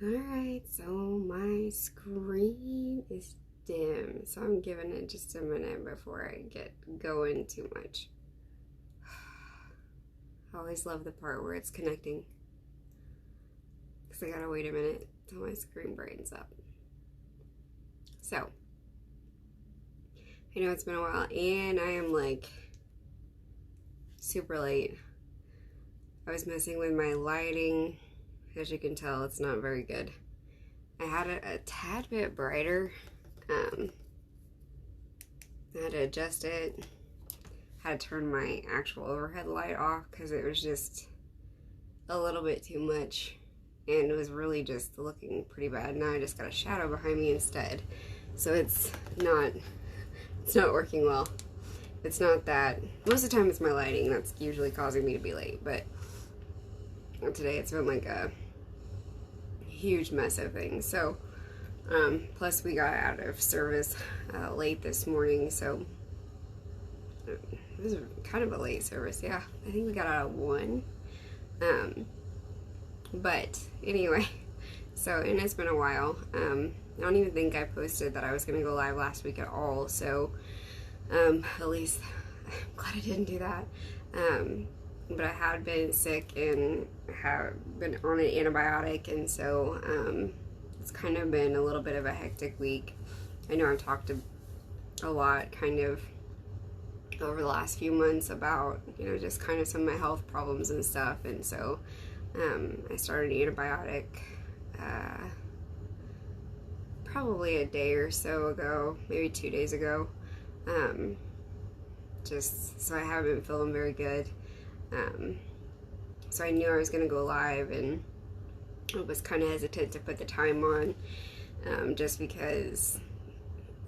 Alright, so my screen is dim, so I'm giving it just a minute before I get going too much. I always love the part where it's connecting, because I gotta wait a minute till my screen brightens up. So, I know it's been a while, and I am like super late. I was messing with my lighting. As you can tell, it's not very good. I had it a tad bit brighter. I had to adjust it. Had to turn my actual overhead light off because it was just a little bit too much, and it was really just looking pretty bad. Now I just got a shadow behind me instead, so it's not working well. It's not that. Most of the time it's my lighting that's usually causing me to be late, but today it's been like a huge mess of things. So plus we got out of service late this morning, so it was kind of a late service. Yeah, I think we got out at 1. But anyway, so, and it's been a while. I don't even think I posted that I was gonna go live last week at all, so at least I'm glad I didn't do that. But I had been sick and have been on an antibiotic, and so it's kind of been a little bit of a hectic week. I know I've talked a lot kind of over the last few months about, you know, just kind of some of my health problems and stuff, and so I started an antibiotic probably a day or so ago, maybe 2 days ago, just so I haven't been feeling very good. So I knew I was going to go live, and I was kind of hesitant to put the time on, just because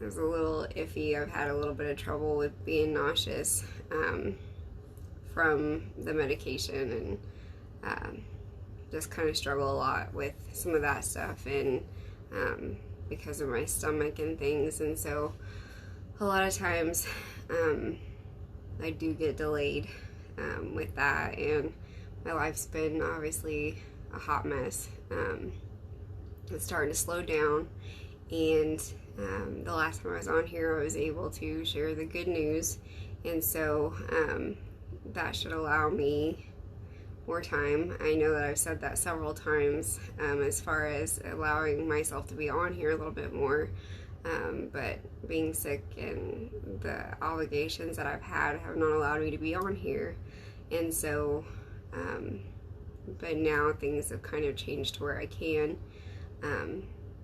it was a little iffy. I've had a little bit of trouble with being nauseous from the medication, and just kind of struggle a lot with some of that stuff, and because of my stomach and things, and so a lot of times I do get delayed with that, and my life's been obviously a hot mess. It's starting to slow down, and the last time I was on here I was able to share the good news, and so that should allow me more time. I know that I've said that several times as far as allowing myself to be on here a little bit more, but being sick and the obligations that I've had have not allowed me to be on here, and so but now things have kind of changed to where I can,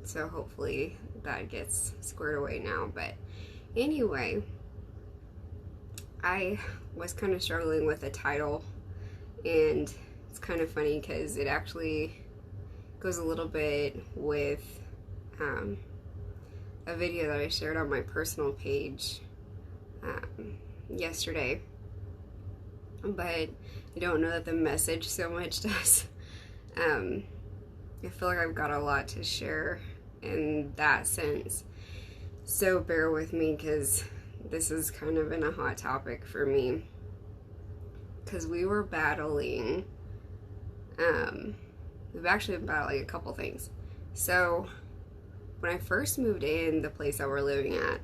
so hopefully that gets squared away now. But anyway, I was kind of struggling with the title, and it's kind of funny because it actually goes a little bit with a video that I shared on my personal page yesterday, but I don't know that the message so much does. I feel like I've got a lot to share in that sense, so bear with me, because this has kind of been a hot topic for me, because we were battling, we've actually been battling a couple things. So when I first moved in the place that we're living at,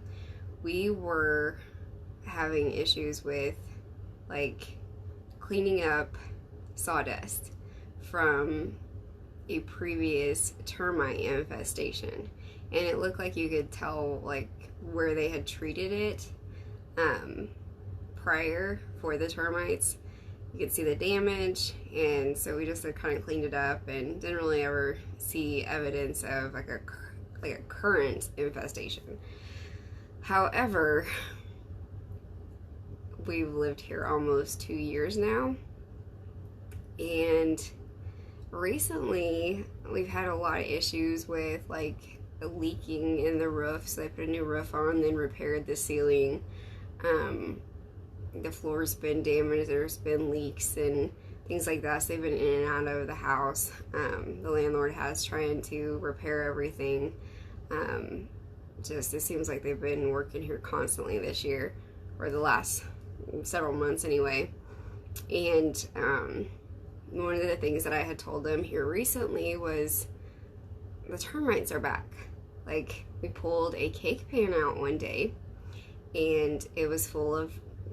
we were having issues with like cleaning up sawdust from a previous termite infestation, and it looked like you could tell like where they had treated it prior for the termites. You could see the damage, and so we just kind of cleaned it up and didn't really ever see evidence of like a current infestation. However, we've lived here almost 2 years now, and recently we've had a lot of issues with like leaking in the roof, so they put a new roof on, then repaired the ceiling. The floor's been damaged, there's been leaks and things like that, so they've been in and out of the house. The landlord has trying to repair everything. Just, it seems like they've been working here constantly this year, or the last several months anyway. And one of the things that I had told them here recently was the termites are back. Like, we pulled a cake pan out one day, and it was full of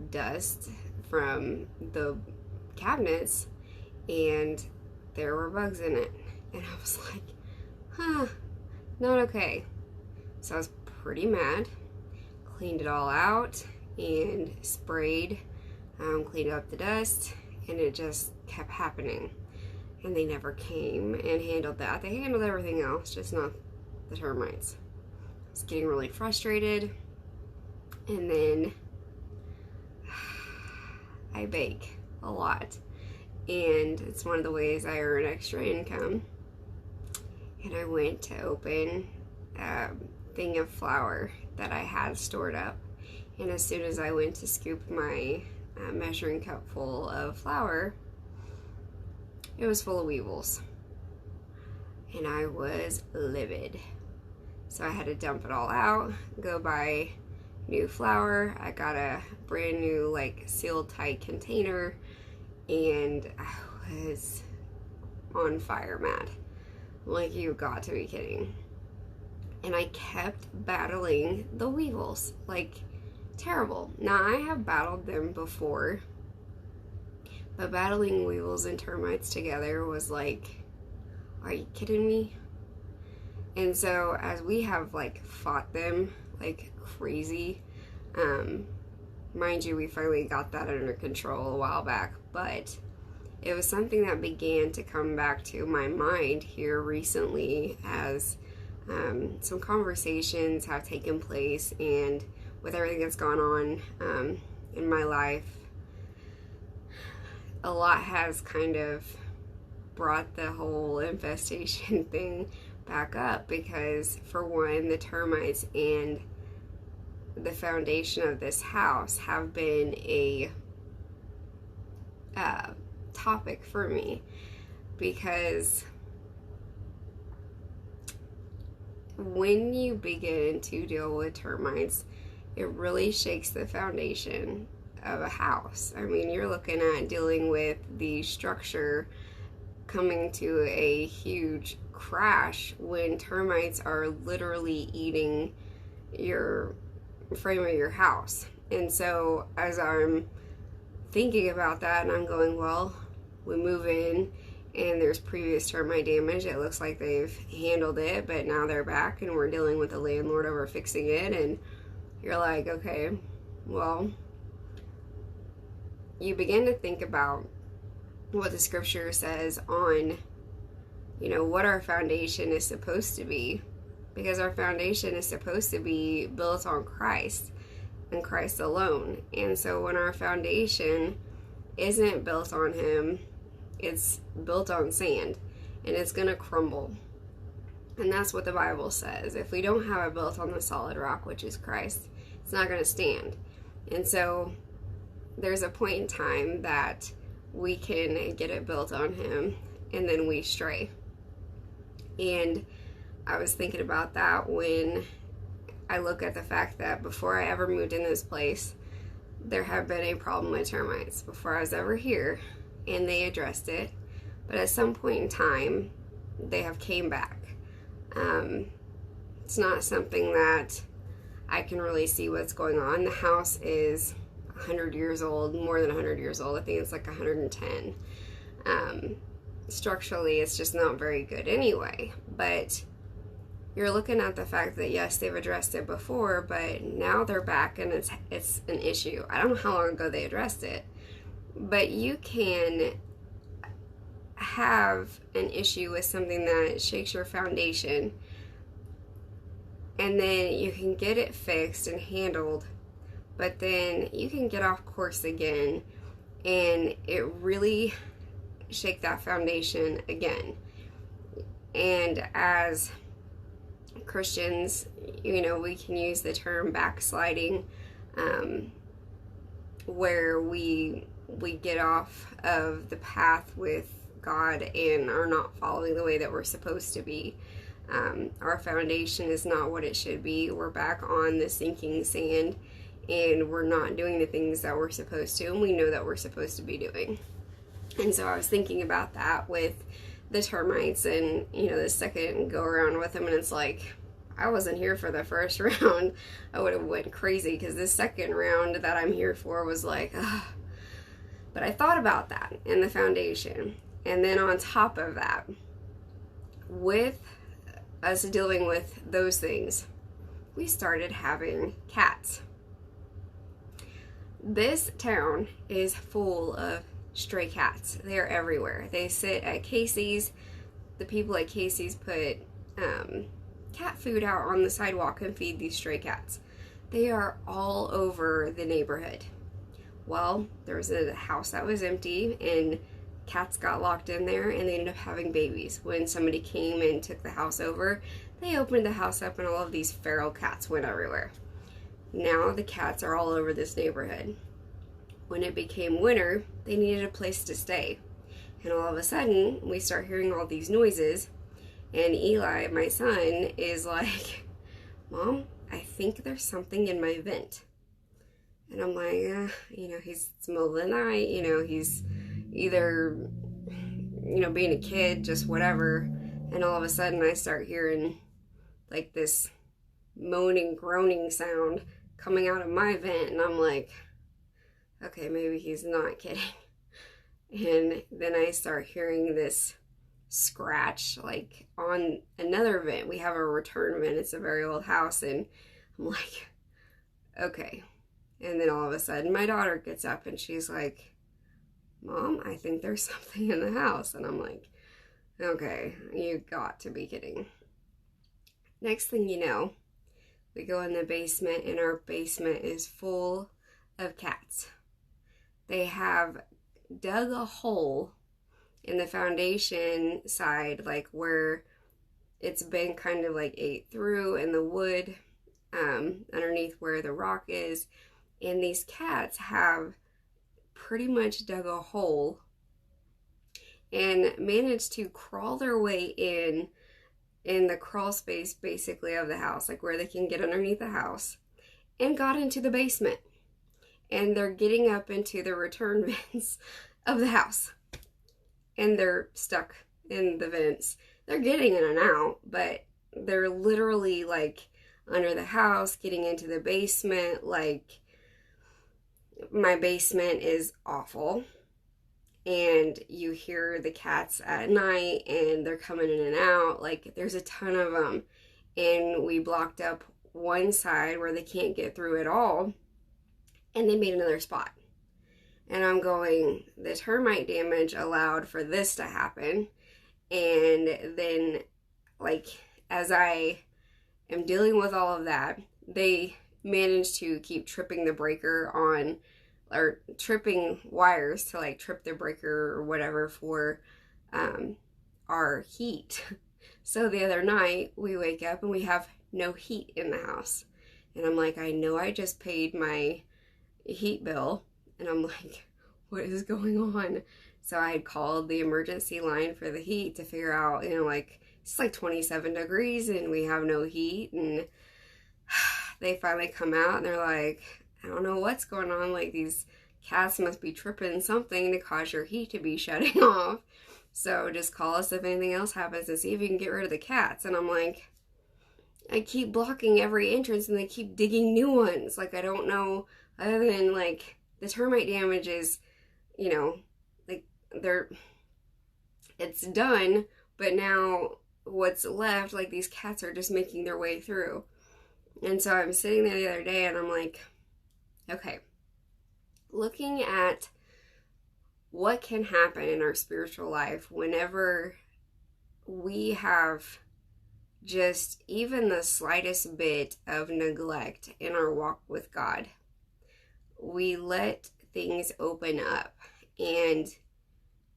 dust from the cabinets, and there were bugs in it. And I was like, not okay. So I was pretty mad, cleaned it all out, and sprayed, cleaned up the dust, and it just kept happening. And they never came and handled that. They handled everything else, just not the termites. I was getting really frustrated. And then I bake a lot. And it's one of the ways I earn extra income. And I went to open a thing of flour that I had stored up. And as soon as I went to scoop my measuring cup full of flour, it was full of weevils. And I was livid. So I had to dump it all out, go buy new flour. I got a brand new, like, sealed tight container, and I was on fire mad. Like, you got to be kidding. And I kept battling the weevils. Like, terrible. Now, I have battled them before, but battling weevils and termites together was like, are you kidding me? And so, as we have, like, fought them like crazy, mind you, we finally got that under control a while back, but it was something that began to come back to my mind here recently as some conversations have taken place, and with everything that's gone on in my life, a lot has kind of brought the whole infestation thing back up, because for one, the termites and the foundation of this house have been a topic for me, because when you begin to deal with termites, it really shakes the foundation of a house. I mean, you're looking at dealing with the structure coming to a huge crash when termites are literally eating your frame of your house. And so as I'm thinking about that, and I'm going, well, we move in and there's previous termite damage. It looks like they've handled it, but now they're back and we're dealing with the landlord over fixing it. And you're like, okay, well, you begin to think about what the scripture says on, you know, what our foundation is supposed to be, because our foundation is supposed to be built on Christ and Christ alone. And so when our foundation isn't built on Him, it's built on sand, and it's going to crumble. And that's what the Bible says. If we don't have it built on the solid rock, which is Christ, it's not going to stand. And so there's a point in time that we can get it built on Him, and then we stray. And I was thinking about that when I look at the fact that before I ever moved in this place, there had been a problem with termites before I was ever here, and they addressed it. But at some point in time, they have came back. It's not something that I can really see what's going on. The house is 100 years old, more than 100 years old. I think it's like 110. Structurally, it's just not very good anyway. But you're looking at the fact that, yes, they've addressed it before, but now they're back and it's an issue. I don't know how long ago they addressed it, but you can have an issue with something that shakes your foundation, and then you can get it fixed and handled, but then you can get off course again and it really shake that foundation again. And as Christians, you know, we can use the term backsliding, where we get off of the path with God and are not following the way that we're supposed to be. Our foundation is not what it should be. We're back on the sinking sand, and we're not doing the things that we're supposed to, and we know that we're supposed to be doing. And so I was thinking about that with the termites and, you know, the second go around with them, and it's like, I wasn't here for the first round. I would have went crazy, because the second round that I'm here for was like, ugh. But I thought about that in the foundation. And then on top of that, with us dealing with those things, we started having cats. This town is full of stray cats. They are everywhere. They sit at Casey's. The people at Casey's put cat food out on the sidewalk and feed these stray cats. They are all over the neighborhood. Well, there was a house that was empty, and cats got locked in there, and they ended up having babies. When somebody came and took the house over, they opened the house up, and all of these feral cats went everywhere. Now the cats are all over this neighborhood. When it became winter, they needed a place to stay. And all of a sudden, we start hearing all these noises, and Eli, my son, is like, Mom, I think there's something in my vent. And I'm like, you know, it's the middle of the night, you know, he's either, you know, being a kid, just whatever. And all of a sudden I start hearing like this moaning, groaning sound coming out of my vent. And I'm like, okay, maybe he's not kidding. And then I start hearing this scratch like on another vent. We have a return vent. It's a very old house. And I'm like, okay. And then all of a sudden my daughter gets up and she's like, Mom, I think there's something in the house. And I'm like, okay, you got to be kidding. Next thing you know, we go in the basement, and our basement is full of cats. They have dug a hole in the foundation side, like where it's been kind of like ate through in the wood, underneath where the rock is. And these cats have pretty much dug a hole and managed to crawl their way in the crawl space basically of the house, like where they can get underneath the house, and got into the basement. And they're getting up into the return vents of the house. And they're stuck in the vents. They're getting in and out, but they're literally like under the house, getting into the basement. Like, my basement is awful, and you hear the cats at night, and they're coming in and out. Like, there's a ton of them, and we blocked up one side where they can't get through at all, and they made another spot. And I'm going, the termite damage allowed for this to happen. And then, like, as I am dealing with all of that, they managed to keep tripping the breaker on, or tripping wires to like trip the breaker or whatever for our heat. So the other night we wake up and we have no heat in the house. And I'm like, I know I just paid my heat bill. And I'm like, what is going on? So I had called the emergency line for the heat to figure out, you know, like, it's like 27 degrees and we have no heat. And they finally come out and they're like, I don't know what's going on. Like, these cats must be tripping something to cause your heat to be shutting off. So just call us if anything else happens and see if you can get rid of the cats. And I'm like, I keep blocking every entrance and they keep digging new ones. Like, I don't know, other than like the termite damage is, you know, like it's done, but now what's left, like, these cats are just making their way through. And so I'm sitting there the other day and I'm like, okay, looking at what can happen in our spiritual life whenever we have just even the slightest bit of neglect in our walk with God. We let things open up and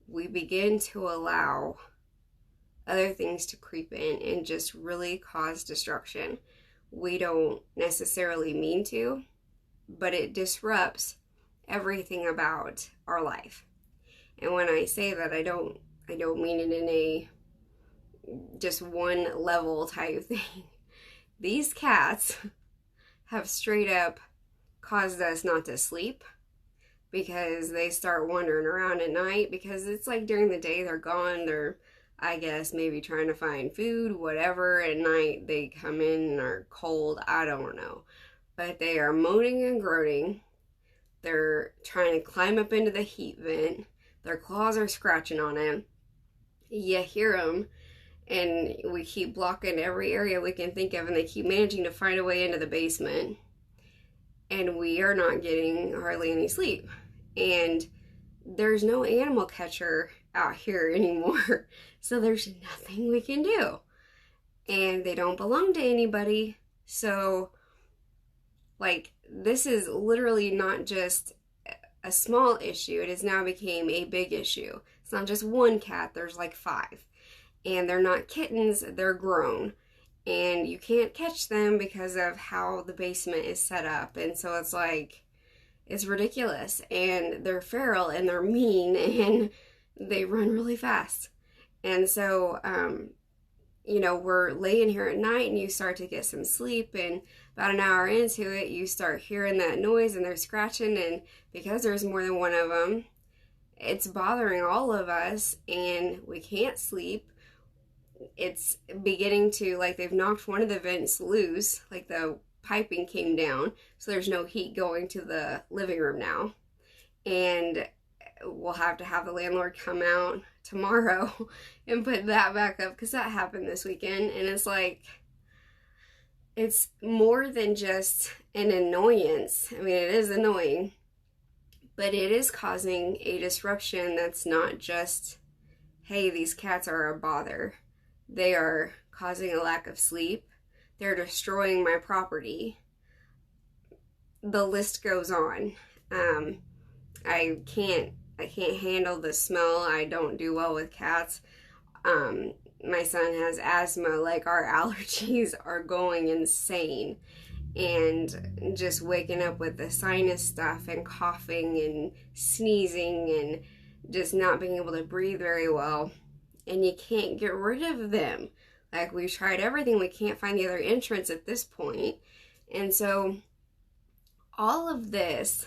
we begin to allow other things to creep in and just really cause destruction. We don't necessarily mean to, but it disrupts everything about our life. And when I say that, I don't mean it in a just one level type thing. These cats have straight up caused us not to sleep because they start wandering around at night, because it's like during the day they're gone, they're I guess maybe trying to find food, whatever. At night they come in and are cold. I don't know. But they are moaning and groaning. They're trying to climb up into the heat vent. Their claws are scratching on it. You hear them, and we keep blocking every area we can think of, and they keep managing to find a way into the basement. And we are not getting hardly any sleep. And there's no animal catcher out here anymore. So there's nothing we can do. And they don't belong to anybody. So, like, this is literally not just a small issue. It has now became a big issue. It's not just one cat, there's like 5. And they're not kittens, they're grown. And you can't catch them because of how the basement is set up. And so it's like, it's ridiculous. And they're feral and they're mean and they run really fast. And so, you know, we're laying here at night and you start to get some sleep, and about an hour into it, you start hearing that noise and they're scratching, and because there's more than one of them, it's bothering all of us and we can't sleep. It's beginning to, like, they've knocked one of the vents loose, like the piping came down, so there's no heat going to the living room now. And we'll have to have the landlord come out tomorrow and put that back up, because that happened this weekend. And it's like, it's more than just an annoyance. I mean, it is annoying, but it is causing a disruption that's not just, hey, these cats are a bother. They are causing a lack of sleep. They're destroying my property. The list goes on. I can't handle the smell. I don't do well with cats. My son has asthma. Like, our allergies are going insane. And just waking up with the sinus stuff and coughing and sneezing and just not being able to breathe very well. And you can't get rid of them. Like, we've tried everything. We can't find the other entrance at this point. And so all of this,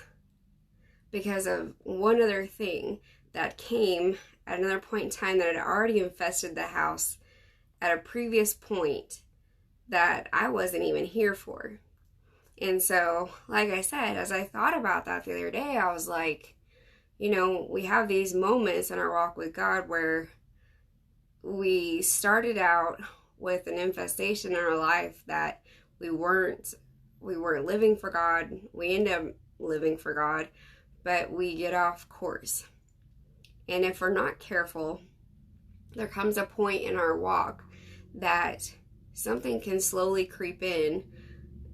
because of one other thing that came at another point in time that had already infested the house at a previous point that I wasn't even here for. And so, like I said, as I thought about that the other day, I was like, you know, we have these moments in our walk with God where we started out with an infestation in our life that we weren't living for God. We end up living for God, but we get off course. And if we're not careful, there comes a point in our walk that something can slowly creep in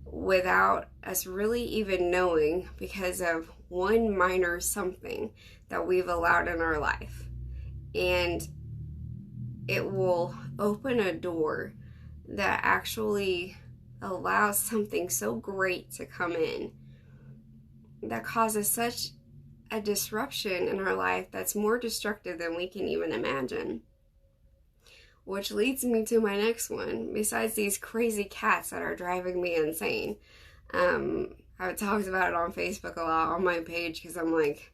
without us really even knowing, because of one minor something that we've allowed in our life. And it will open a door that actually allows something so great to come in that causes such a disruption in our life that's more destructive than we can even imagine. Which leads me to my next one. Besides these crazy cats that are driving me insane, I've talked about it on Facebook a lot on my page, because I'm like,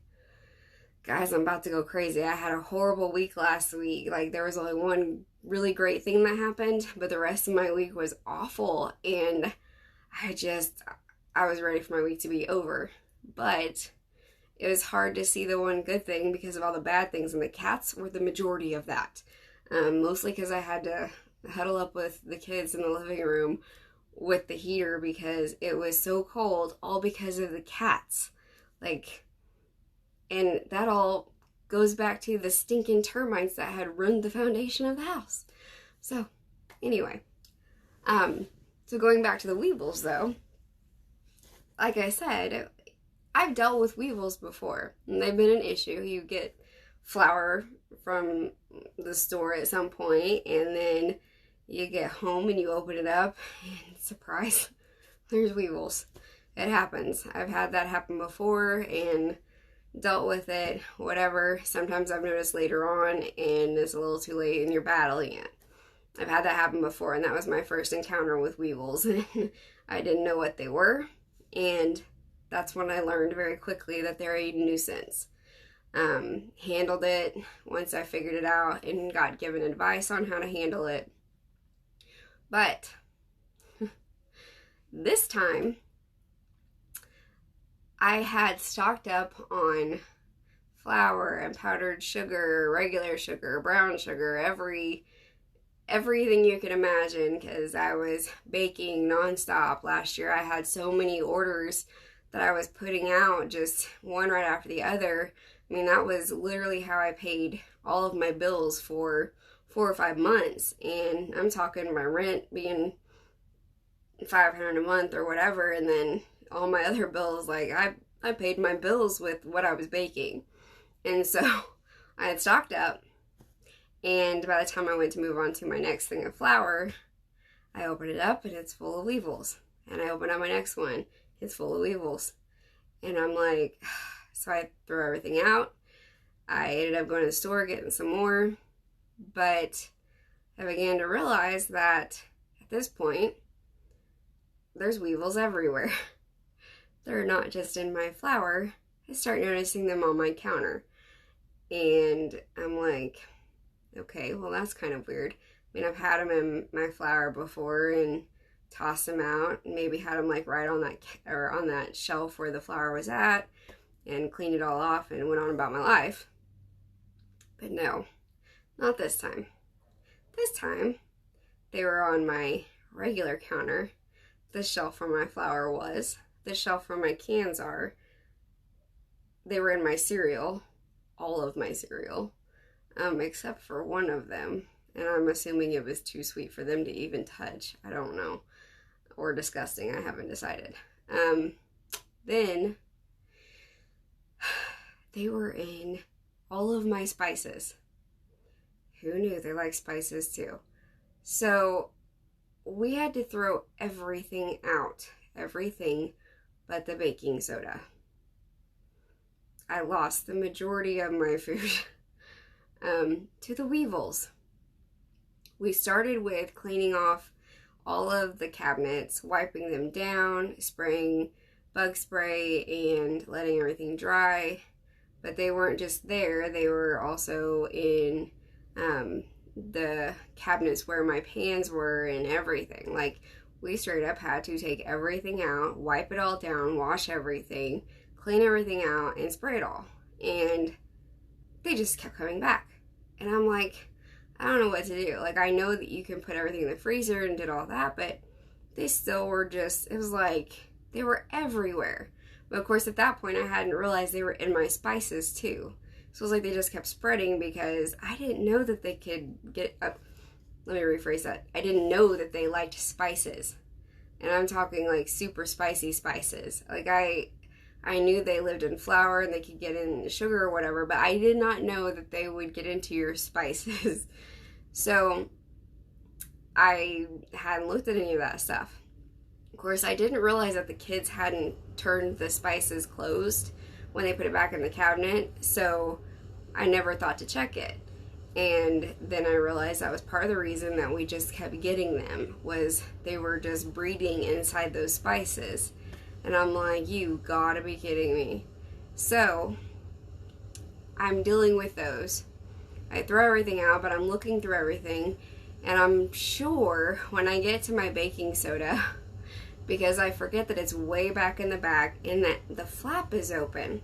guys, I'm about to go crazy. I had a horrible week last week. Like, there was only one really great thing that happened, but the rest of my week was awful, and I was ready for my week to be over. But it was hard to see the one good thing because of all the bad things, and the cats were the majority of that. Mostly because I had to huddle up with the kids in the living room with the heater because it was so cold, all because of the cats. Like, and that all goes back to the stinking termites that had ruined the foundation of the house. So, anyway. So going back to the weevils, though, like I said, I've dealt with weevils before, and they've been an issue. You get flour from the store at some point, and then you get home and you open it up, and surprise, there's weevils. It happens. I've had that happen before and dealt with it, whatever. Sometimes I've noticed later on, and it's a little too late and you're battling it. I've had that happen before, and that was my first encounter with weevils. I didn't know what they were, and that's when I learned very quickly that they're a nuisance. handled it once I figured it out and got given advice on how to handle it. But this time, I had stocked up on flour and powdered sugar, regular sugar, brown sugar, everything you can imagine, because I was baking nonstop. Last year I had so many orders that I was putting out, just one right after the other. I mean, that was literally how I paid all of my bills for 4 or 5 months. And I'm talking my rent being $500 a month or whatever, and then all my other bills, like I paid my bills with what I was baking. And so I had stocked up, and by the time I went to move on to my next thing of flour, I opened it up and it's full of weevils. And I opened up my next one, it's full of weevils. And I'm like, so I threw everything out. I ended up going to the store, getting some more, but I began to realize that at this point, there's weevils everywhere. They're not just in my flour. I start noticing them on my counter. And I'm like, okay, well, that's kind of weird. I mean, I've had them in my flour before and tossed them out, and maybe had them like right on that, or on that shelf where the flour was at, and cleaned it all off and went on about my life. But no, not this time. This time, they were on my regular counter. The shelf where my flour was, the shelf where my cans are. They were in my cereal, all of my cereal, except for one of them. And I'm assuming it was too sweet for them to even touch. I don't know. Or disgusting, I haven't decided. Then, they were in all of my spices. Who knew they like spices too? So, we had to throw everything out. Everything but the baking soda. I lost the majority of my food to the weevils. We started with cleaning off all of the cabinets, wiping them down, spraying bug spray, and letting everything dry. But they weren't just there, they were also in the cabinets where my pans were and everything. Like, we straight up had to take everything out, wipe it all down, wash everything, clean everything out, and spray it all. And they just kept coming back. And I'm like, I don't know what to do. Like, I know that you can put everything in the freezer and did all that, but they still were just, it was like, they were everywhere. But of course, at that point, I hadn't realized they were in my spices too. So it was like they just kept spreading, because I didn't know that they could get up. Let me rephrase that. I didn't know that they liked spices. And I'm talking like super spicy spices. Like, I knew they lived in flour and they could get in sugar or whatever, but I did not know that they would get into your spices. So I hadn't looked at any of that stuff. Of course, I didn't realize that the kids hadn't turned the spices closed when they put it back in the cabinet, so I never thought to check it. And then I realized that was part of the reason that we just kept getting them, was they were just breeding inside those spices. And I'm like, you gotta be kidding me. So I'm dealing with those. I throw everything out, but I'm looking through everything, and I'm sure when I get to my baking soda, because I forget that it's way back in the back and that the flap is open,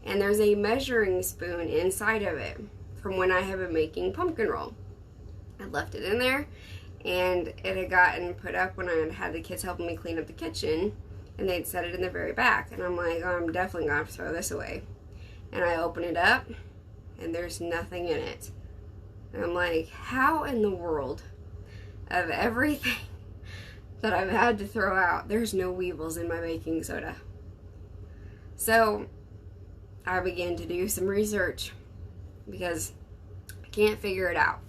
and there's a measuring spoon inside of it from when I have been making pumpkin roll. I left it in there, and it had gotten put up when I had had the kids helping me clean up the kitchen, and they'd set it in the very back. And I'm like, oh, I'm definitely gonna have to throw this away. And I open it up, and there's nothing in it. And I'm like, how in the world of everything that I've had to throw out, there's no weevils in my baking soda? So I began to do some research, because I can't figure it out.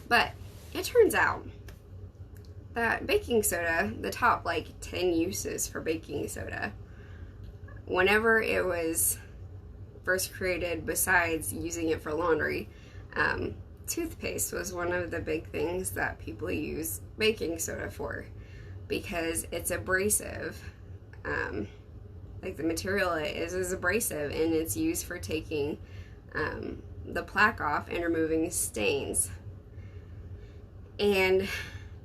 But it turns out that baking soda, the top like 10 uses for baking soda, whenever it was first created, besides using it for laundry, toothpaste was one of the big things that people use baking soda for, because it's abrasive. Like, the material it is abrasive, and it's used for taking the plaque off and removing stains. And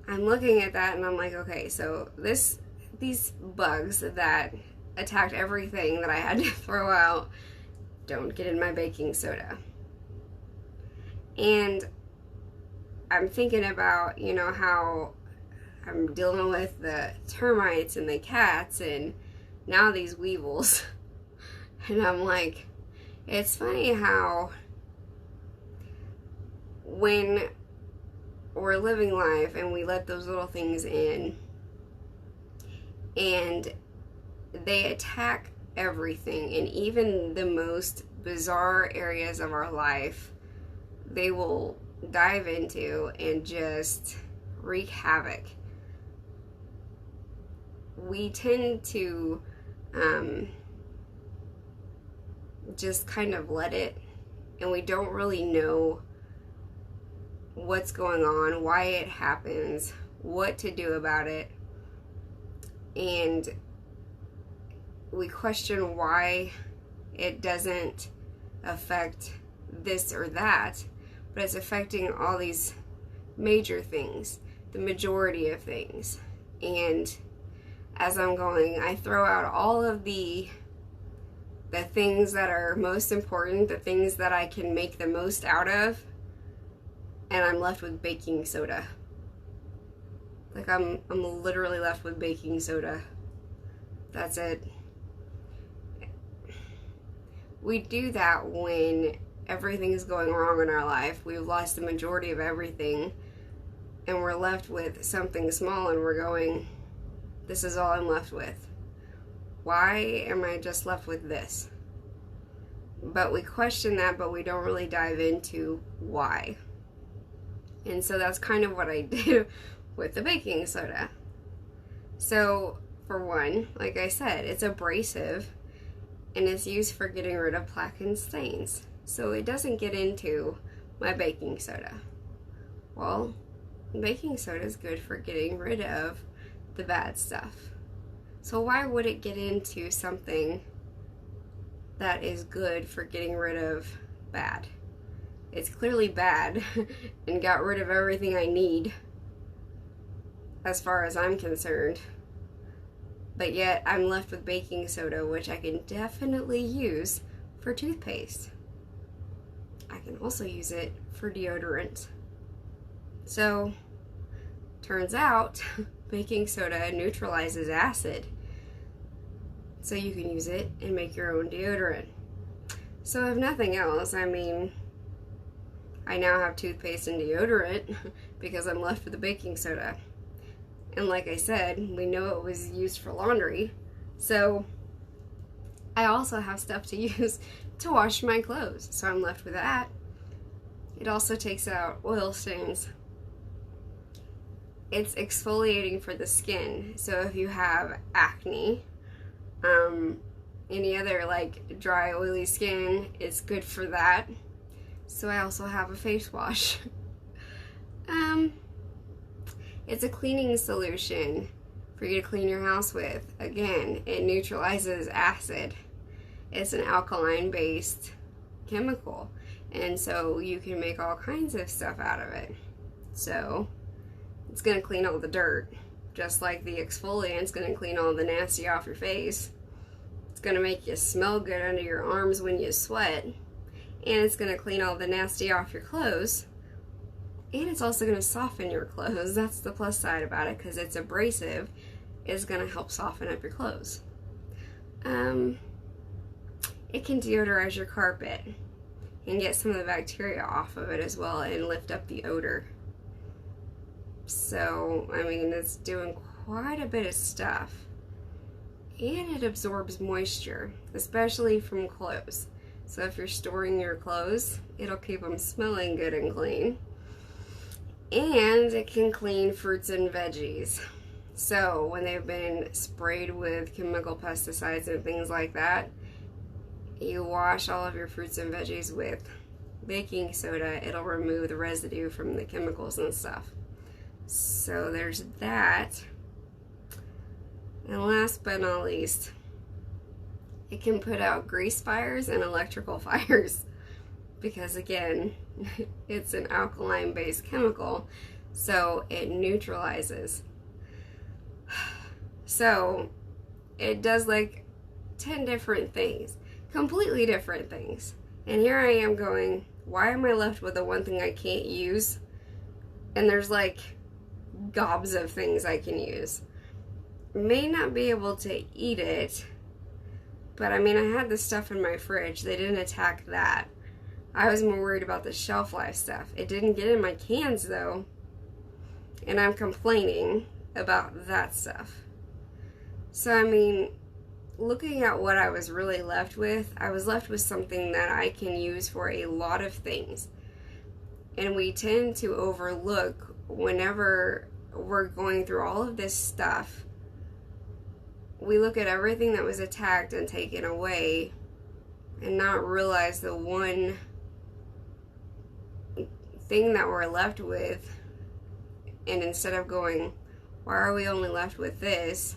I'm looking at that and I'm like, okay, so these bugs that attacked everything that I had to throw out don't get in my baking soda. And I'm thinking about, you know, how I'm dealing with the termites and the cats and now these weevils. And I'm like, it's funny how when we're living life and we let those little things in and they attack everything, and even the most bizarre areas of our life, they will dive into and just wreak havoc. We tend to just kind of let it, and we don't really know what's going on, why it happens, what to do about it, and we question why it doesn't affect this or that, but it's affecting all these major things, the majority of things. And as I'm going, I throw out all of the things that are most important, the things that I can make the most out of, and I'm left with baking soda. Like I'm literally left with baking soda. That's it. We do that when everything is going wrong in our life. We've lost the majority of everything, and we're left with something small, and we're going, this is all I'm left with. Why am I just left with this? But we question that, but we don't really dive into why. And so that's kind of what I do with the baking soda. So, for one, like I said, it's abrasive, and it's used for getting rid of plaque and stains. So it doesn't get into my baking soda. Well, baking soda is good for getting rid of the bad stuff. So why would it get into something that is good for getting rid of bad? It's clearly bad and got rid of everything I need as far as I'm concerned. But yet I'm left with baking soda, which I can definitely use for toothpaste. I can also use it for deodorant. So, turns out baking soda neutralizes acid. So you can use it and make your own deodorant. So if nothing else, I mean, I now have toothpaste and deodorant because I'm left with the baking soda. And like I said, we know it was used for laundry. So I also have stuff to use to wash my clothes. So I'm left with that. It also takes out oil stains. It's exfoliating for the skin. So if you have acne, any other like dry, oily skin, it's good for that. So I also have a face wash. It's a cleaning solution for you to clean your house with. Again, it neutralizes acid. It's an alkaline-based chemical, and so you can make all kinds of stuff out of it. So it's going to clean all the dirt, just like the exfoliant's going to clean all the nasty off your face. It's going to make you smell good under your arms when you sweat, and it's going to clean all the nasty off your clothes. And it's also going to soften your clothes. That's the plus side about it, because it's abrasive. It's going to help soften up your clothes. It can deodorize your carpet and get some of the bacteria off of it as well and lift up the odor. So, I mean, it's doing quite a bit of stuff. And it absorbs moisture, especially from clothes. So if you're storing your clothes, it'll keep them smelling good and clean. And it can clean fruits and veggies. So when they've been sprayed with chemical pesticides and things like that, you wash all of your fruits and veggies with baking soda. It'll remove the residue from the chemicals and stuff. So there's that. And last but not least, it can put out grease fires and electrical fires. because again, it's an alkaline based chemical, so it neutralizes. So it does like 10 different things, completely different things. And here I am going, why am I left with the one thing I can't use? And there's like gobs of things I can use. May not be able to eat it, but I mean, I had this stuff in my fridge. They didn't attack that. I was more worried about the shelf life stuff. It didn't get in my cans though, and I'm complaining about that stuff. So I mean, looking at what I was really left with, I was left with something that I can use for a lot of things. And we tend to overlook whenever we're going through all of this stuff. We look at everything that was attacked and taken away and not realize the one thing that we're left with. And instead of going, why are we only left with this?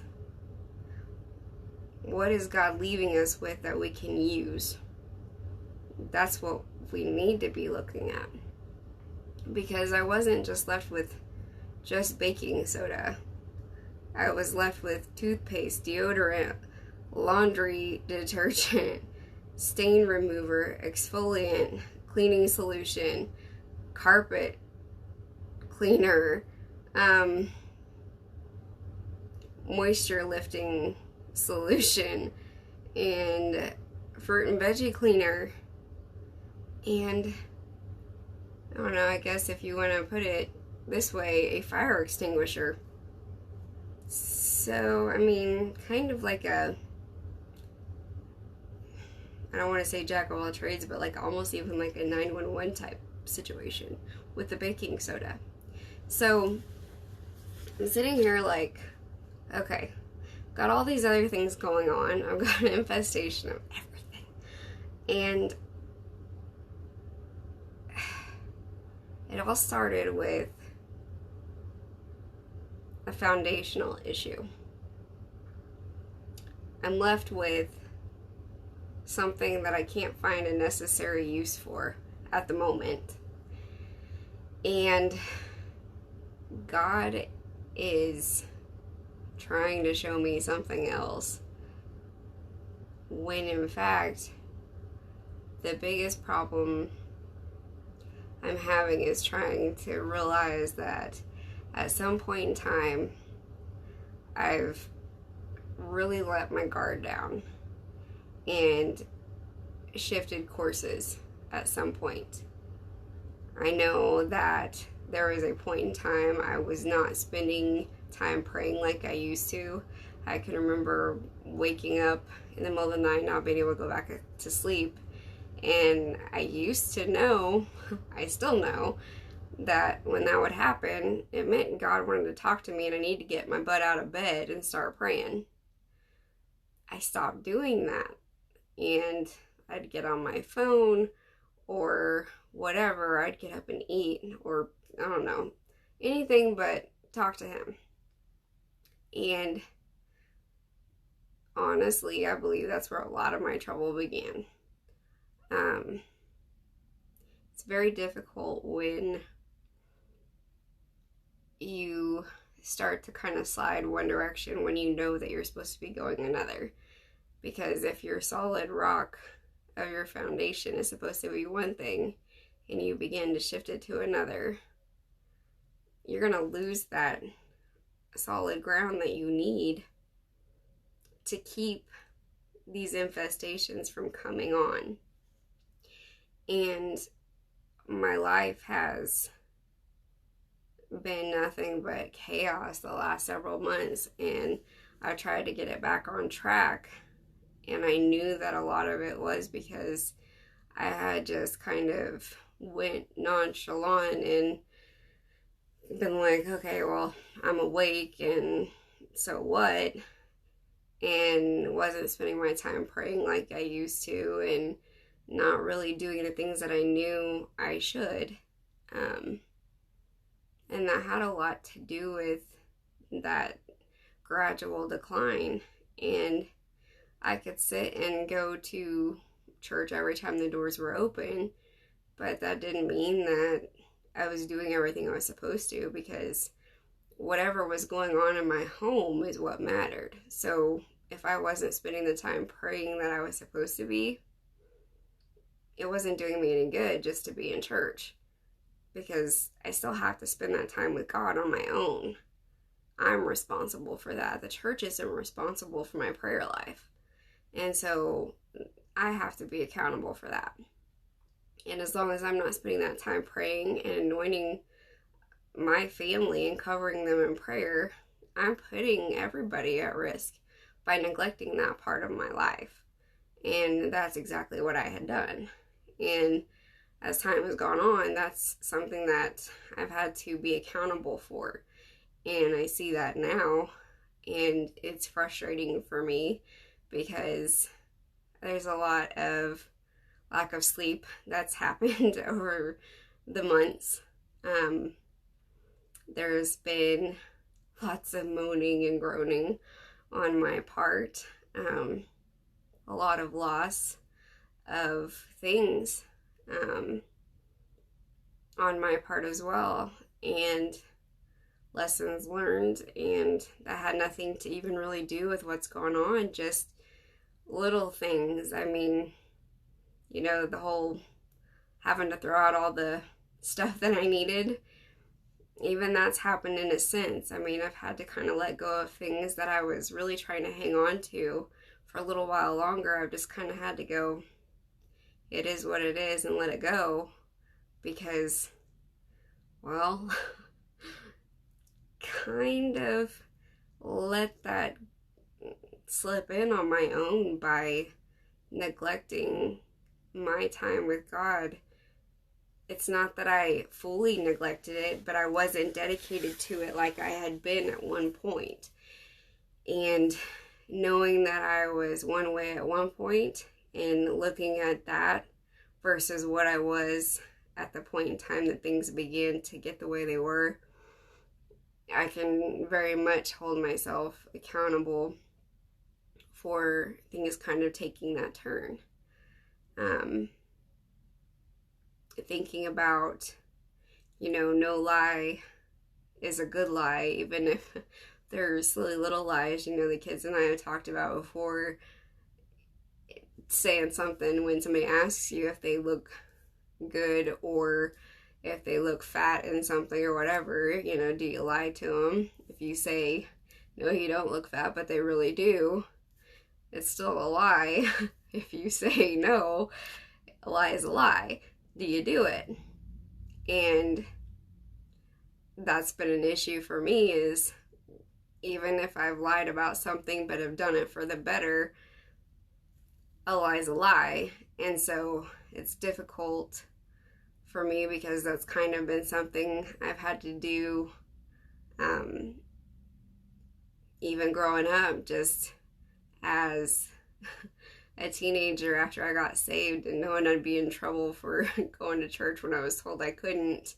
What is God leaving us with that we can use? That's what we need to be looking at. Because I wasn't just left with just baking soda. I was left with toothpaste, deodorant, laundry detergent, stain remover, exfoliant, cleaning solution, carpet cleaner, moisture lifting solution, and fruit and veggie cleaner, and I don't know, I guess if you want to put it this way, a fire extinguisher. So, I mean, kind of like a, I don't want to say jack of all trades, but like almost even like a 911 type situation with the baking soda. So, I'm sitting here like, okay, got all these other things going on. I've got an infestation of everything. And it all started with a foundational issue. I'm left with something that I can't find a necessary use for at the moment. And God is trying to show me something else, when in fact the biggest problem I'm having is trying to realize that at some point in time I've really let my guard down and shifted courses at some point. I know that there was a point in time I was not spending time praying like I used to. I can remember waking up in the middle of the night, not being able to go back to sleep. And I used to know, I still know, that when that would happen, it meant God wanted to talk to me and I need to get my butt out of bed and start praying. I stopped doing that. And I'd get on my phone or whatever. I'd get up and eat, or I don't know, anything but talk to him. And honestly, I believe that's where a lot of my trouble began. It's very difficult when you start to kind of slide one direction when you know that you're supposed to be going another. Because if your solid rock of your foundation is supposed to be one thing and you begin to shift it to another, you're going to lose that solid ground that you need to keep these infestations from coming on. And my life has been nothing but chaos the last several months, and I tried to get it back on track, and I knew that a lot of it was because I had just kind of went nonchalant and been like, okay, well, I'm awake and so what, and wasn't spending my time praying like I used to and not really doing the things that I knew I should. And that had a lot to do with that gradual decline. And I could sit and go to church every time the doors were open, but that didn't mean that I was doing everything I was supposed to, because whatever was going on in my home is what mattered. So if I wasn't spending the time praying that I was supposed to be, it wasn't doing me any good just to be in church, because I still have to spend that time with God on my own. I'm responsible for that. The church isn't responsible for my prayer life. And so I have to be accountable for that. And as long as I'm not spending that time praying and anointing my family and covering them in prayer, I'm putting everybody at risk by neglecting that part of my life. And that's exactly what I had done. And as time has gone on, that's something that I've had to be accountable for. And I see that now, and it's frustrating for me because there's a lot of lack of sleep that's happened over the months. There's been lots of moaning and groaning on my part, a lot of loss of things on my part as well, and lessons learned, and that had nothing to even really do with what's going on, just little things. I mean, you know, the whole having to throw out all the stuff that I needed, even that's happened in a sense. I mean, I've had to kind of let go of things that I was really trying to hang on to for a little while longer. I've just kind of had to go, it is what it is, and let it go, because, well, kind of let that slip in on my own by neglecting my time with God. It's not that I fully neglected it, but I wasn't dedicated to it like I had been at one point. And knowing that I was one way at one point and looking at that versus what I was at the point in time that things began to get the way they were, I can very much hold myself accountable for things kind of taking that turn. Thinking about, you know, no lie is a good lie, even if they're silly little lies. You know, the kids and I have talked about before, saying something when somebody asks you if they look good or if they look fat in something or whatever, you know, do you lie to them? If you say, no, you don't look fat, but they really do, it's still a lie. If you say no, a lie is a lie. Do you do it? And that's been an issue for me, is even if I've lied about something but have done it for the better, a lie is a lie. And so it's difficult for me because that's kind of been something I've had to do even growing up, just as a teenager after I got saved and knowing I'd be in trouble for going to church when I was told I couldn't.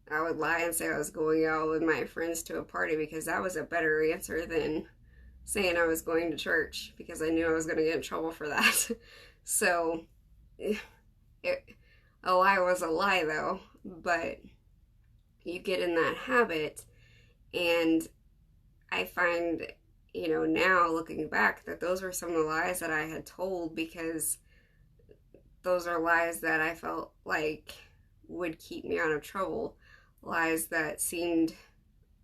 I would lie and say I was going out with my friends to a party because that was a better answer than saying I was going to church, because I knew I was going to get in trouble for that. So a lie was a lie though, but you get in that habit, and I find, you know, now looking back, that those were some of the lies that I had told, because those are lies that I felt like would keep me out of trouble, lies that seemed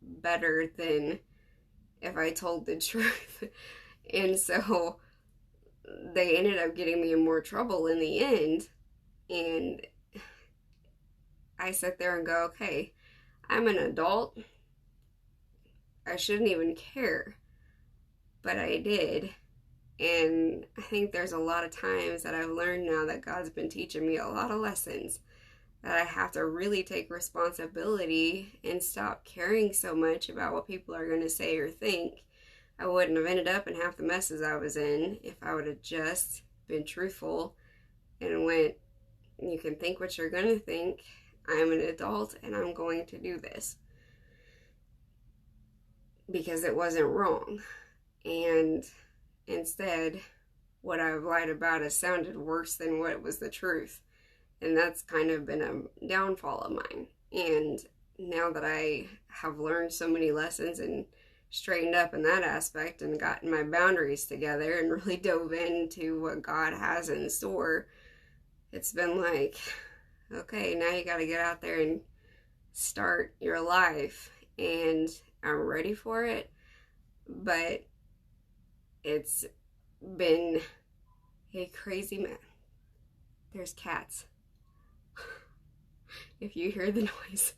better than if I told the truth. And so they ended up getting me in more trouble in the end. And I sit there and go, okay, I'm an adult. I shouldn't even care. But I did. And I think there's a lot of times that I've learned now that God's been teaching me a lot of lessons, that I have to really take responsibility and stop caring so much about what people are going to say or think. I wouldn't have ended up in half the messes I was in if I would have just been truthful and went, you can think what you're going to think. I'm an adult and I'm going to do this. Because it wasn't wrong. And instead, what I've lied about has sounded worse than what was the truth. And that's kind of been a downfall of mine. And now that I have learned so many lessons and straightened up in that aspect and gotten my boundaries together and really dove into what God has in store, it's been like, okay, now you got to get out there and start your life. And I'm ready for it, but it's been a crazy mess. There's cats. If you hear the noise,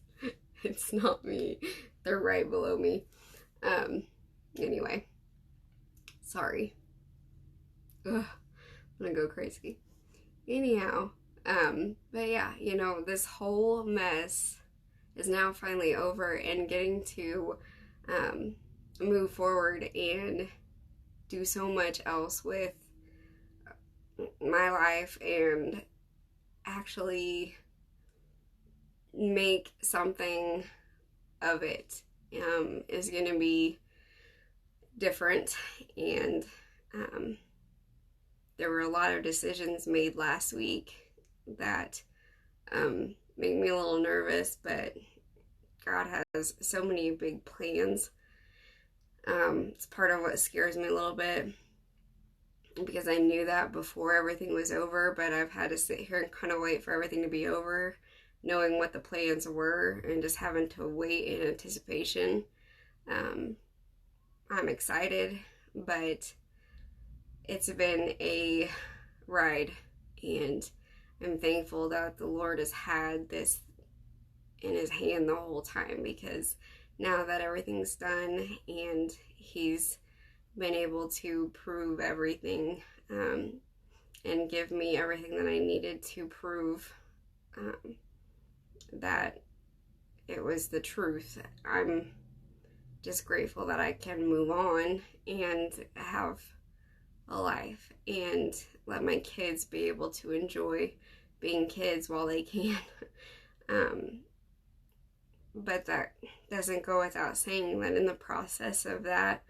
it's not me. They're right below me. Anyway, sorry. Ugh, I'm gonna go crazy. Anyhow, but yeah, you know, this whole mess is now finally over and getting to move forward and do so much else with my life and actually make something of it is going to be different. And there were a lot of decisions made last week that made me a little nervous, but God has so many big plans. It's part of what scares me a little bit, because I knew that before everything was over, but I've had to sit here and kind of wait for everything to be over, knowing what the plans were and just having to wait in anticipation. I'm excited, but it's been a ride, and I'm thankful that the Lord has had this in his hand the whole time, because now that everything's done and he's been able to prove everything and give me everything that I needed to prove that it was the truth, I'm just grateful that I can move on and have a life and let my kids be able to enjoy being kids while they can. But that doesn't go without saying that in the process of that,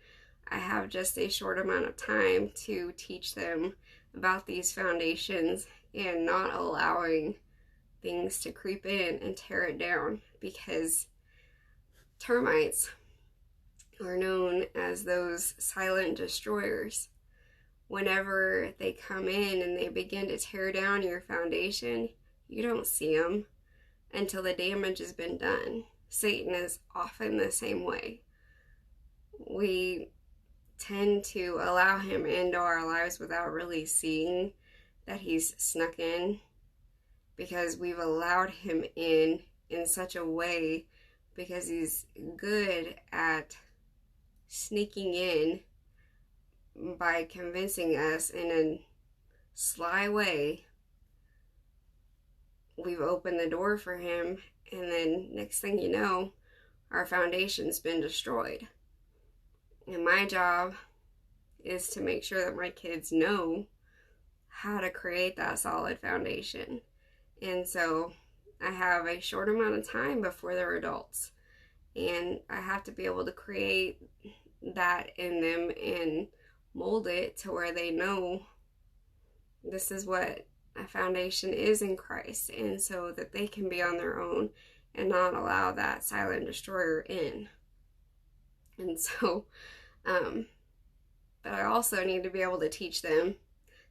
I have just a short amount of time to teach them about these foundations and not allowing things to creep in and tear it down, because termites are known as those silent destroyers. Whenever they come in and they begin to tear down your foundation, you don't see them until the damage has been done. Satan is often the same way. We tend to allow him into our lives without really seeing that he's snuck in, because we've allowed him in such a way, because he's good at sneaking in by convincing us in a sly way. We've opened the door for him, and then next thing you know, our foundation's been destroyed. And my job is to make sure that my kids know how to create that solid foundation. And so I have a short amount of time before they're adults, and I have to be able to create that in them and mold it to where they know this is what a foundation is in Christ, and so that they can be on their own and not allow that silent destroyer in. And so but I also need to be able to teach them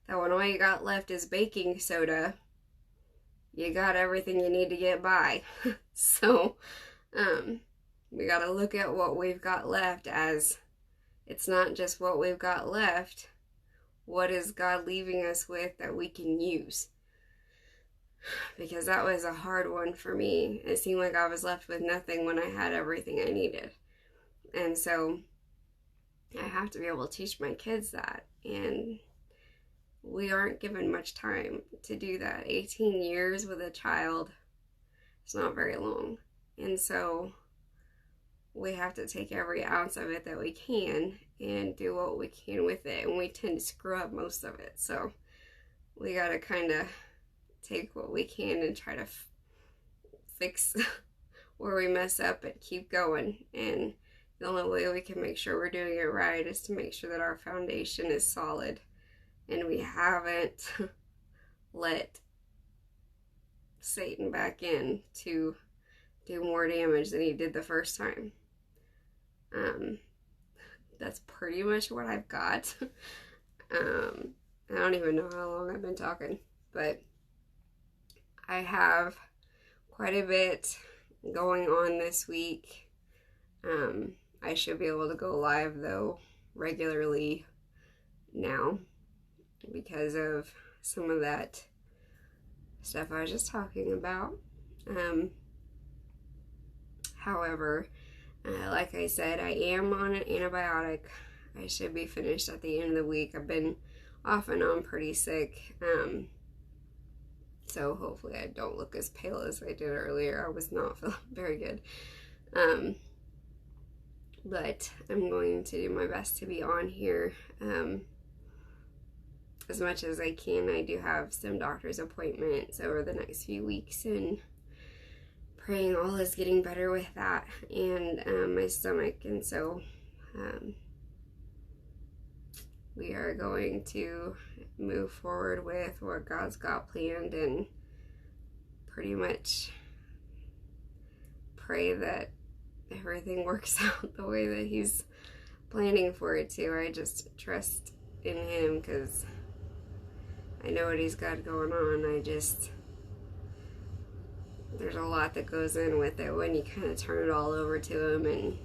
that when all you got left is baking soda, you got everything you need to get by. So we got to look at what we've got left as it's not just what we've got left. What is God leaving us with that we can use? Because that was a hard one for me. It seemed like I was left with nothing when I had everything I needed. And so I have to be able to teach my kids that. And we aren't given much time to do that. 18 years with a child is not very long. And so we have to take every ounce of it that we can and do what we can with it. And we tend to screw up most of it. So we got to kind of take what we can and try to fix where we mess up and keep going. And the only way we can make sure we're doing it right is to make sure that our foundation is solid and we haven't let Satan back in to do more damage than he did the first time. That's pretty much what I've got. I don't even know how long I've been talking, but I have quite a bit going on this week. I should be able to go live though regularly now because of some of that stuff I was just talking about. However, like I said, I am on an antibiotic. I should be finished at the end of the week. I've been off and on pretty sick. So hopefully I don't look as pale as I did earlier. I was not feeling very good. But I'm going to do my best to be on here as much as I can. I do have some doctor's appointments over the next few weeks, and praying all is getting better with that and my stomach. And so we are going to move forward with what God's got planned and pretty much pray that everything works out the way that He's planning for it to. I just trust in Him because I know what He's got going on. There's a lot that goes in with it when you kind of turn it all over to Him, and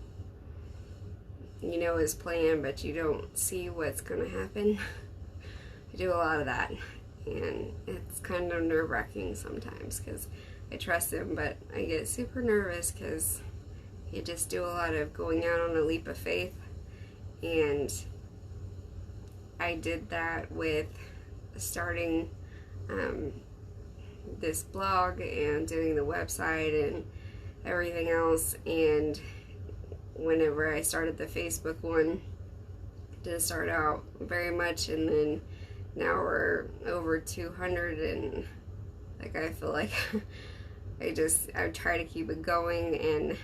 you know His plan, but you don't see what's going to happen. I do a lot of that, and it's kind of nerve-wracking sometimes because I trust Him, but I get super nervous because you just do a lot of going out on a leap of faith, and I did that with starting this blog and doing the website and everything else. And whenever I started the Facebook one, didn't start out very much, and then now we're over 200, and like I feel like I try to keep it going, and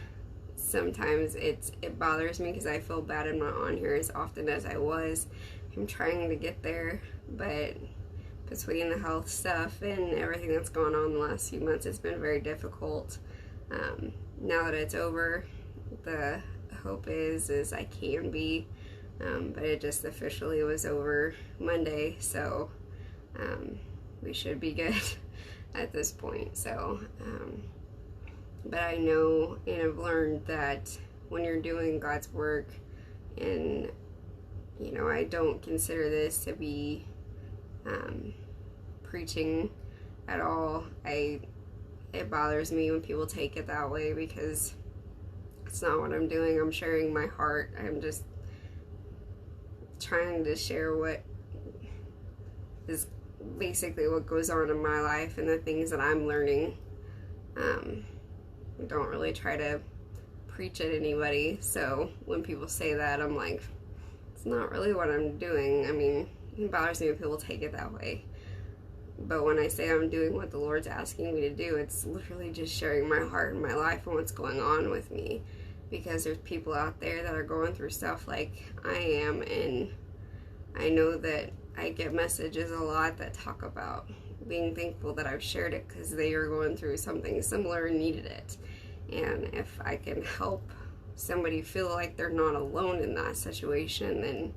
sometimes it bothers me because I feel bad I'm not on here as often as I was. I'm trying to get there, but between the health stuff and everything that's gone on the last few months, it's been very difficult. Now that it's over, the hope is I can be, but it just officially was over Monday, so we should be good at this point. So, but I know and have learned that when you're doing God's work, and you know, I don't consider this to be preaching at all. It bothers me when people take it that way because it's not what I'm doing. I'm sharing my heart. I'm just trying to share what is basically what goes on in my life and the things that I'm learning. I don't really try to preach at anybody, so when people say that, I'm like, it's not really what I'm doing. I mean, it bothers me when people take it that way. But when I say I'm doing what the Lord's asking me to do, it's literally just sharing my heart and my life and what's going on with me. Because there's people out there that are going through stuff like I am, and I know that I get messages a lot that talk about being thankful that I've shared it because they are going through something similar and needed it. And if I can help somebody feel like they're not alone in that situation, then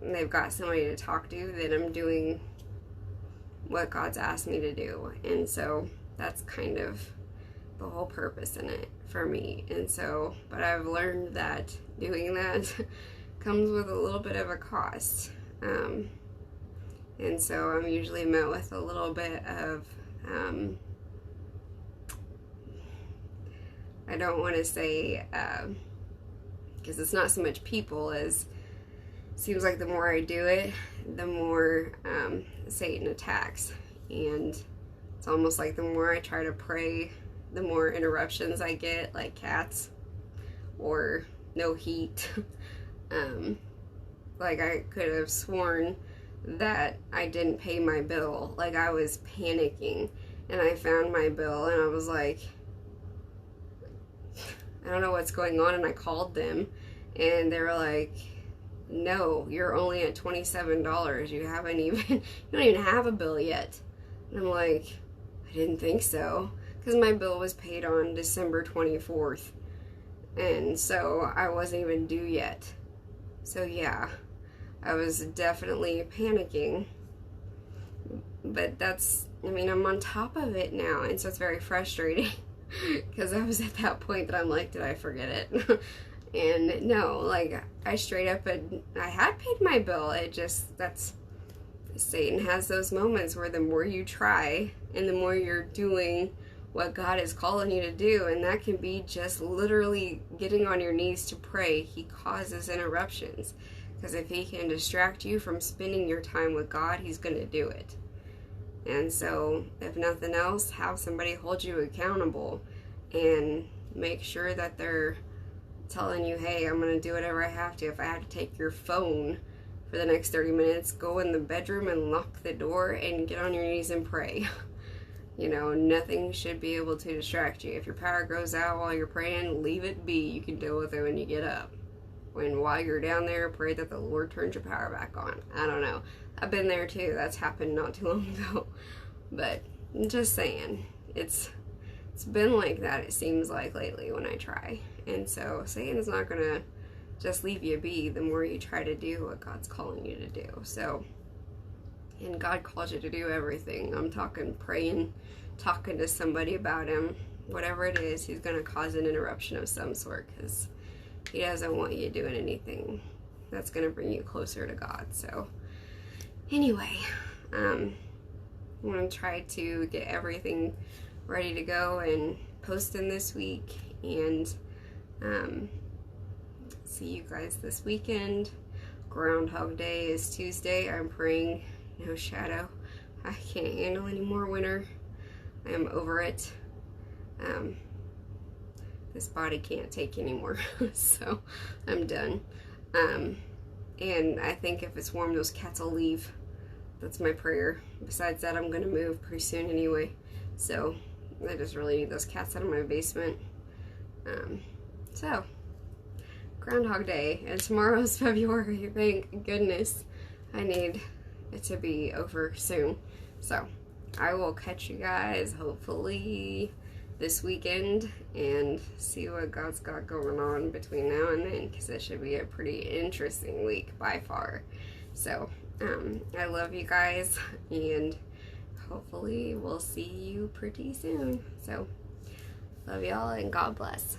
they've got somebody to talk to, then I'm doing what God's asked me to do. And so that's kind of the whole purpose in it for me. And so, but I've learned that doing that comes with a little bit of a cost. And so I'm usually met with a little bit of, I don't want to say, because it's not so much people as seems like the more I do it, the more Satan attacks. And it's almost like the more I try to pray, the more interruptions I get, like cats or no heat. Like I could have sworn that I didn't pay my bill. Like I was panicking, and I found my bill and I was like, I don't know what's going on. And I called them and they were like, no, you're only at $27. You don't even have a bill yet. And I'm like, I didn't think so, because my bill was paid on December 24th, and so I wasn't even due yet. So yeah, I was definitely panicking, but I'm on top of it now, and so it's very frustrating because I was at that point that I'm like, did I forget it? And no, like, I straight up I had paid my bill. Satan has those moments where the more you try and the more you're doing what God is calling you to do, and that can be just literally getting on your knees to pray, he causes interruptions. Because if he can distract you from spending your time with God, he's going to do it. And so, if nothing else, have somebody hold you accountable and make sure that they're telling you, hey, I'm going to do whatever I have to. If I have to take your phone for the next 30 minutes, go in the bedroom and lock the door and get on your knees and pray. You know, nothing should be able to distract you. If your power goes out while you're praying, leave it be. You can deal with it when you get up. While you're down there, pray that the Lord turns your power back on. I don't know. I've been there too. That's happened not too long ago. But I'm just saying, it's been like that, it seems like, lately when I try. And so Satan's not going to just leave you be the more you try to do what God's calling you to do. So, and God calls you to do everything. I'm talking praying, talking to somebody about him, whatever it is, he's going to cause an interruption of some sort, because he doesn't want you doing anything that's going to bring you closer to God. So anyway, I'm going to try to get everything ready to go and posting this week, and see you guys this weekend. Groundhog Day is Tuesday. I'm praying no shadow. I can't handle any more winter. I am over it. This body can't take anymore. So I'm done. And I think if it's warm, those cats will leave. That's my prayer. Besides that, I'm going to move pretty soon anyway. So I just really need those cats out of my basement. So, Groundhog Day, and tomorrow's February. Thank goodness. I need it to be over soon. So, I will catch you guys hopefully this weekend and see what God's got going on between now and then, because it should be a pretty interesting week by far. So, I love you guys, and hopefully we'll see you pretty soon. So, love y'all, and God bless.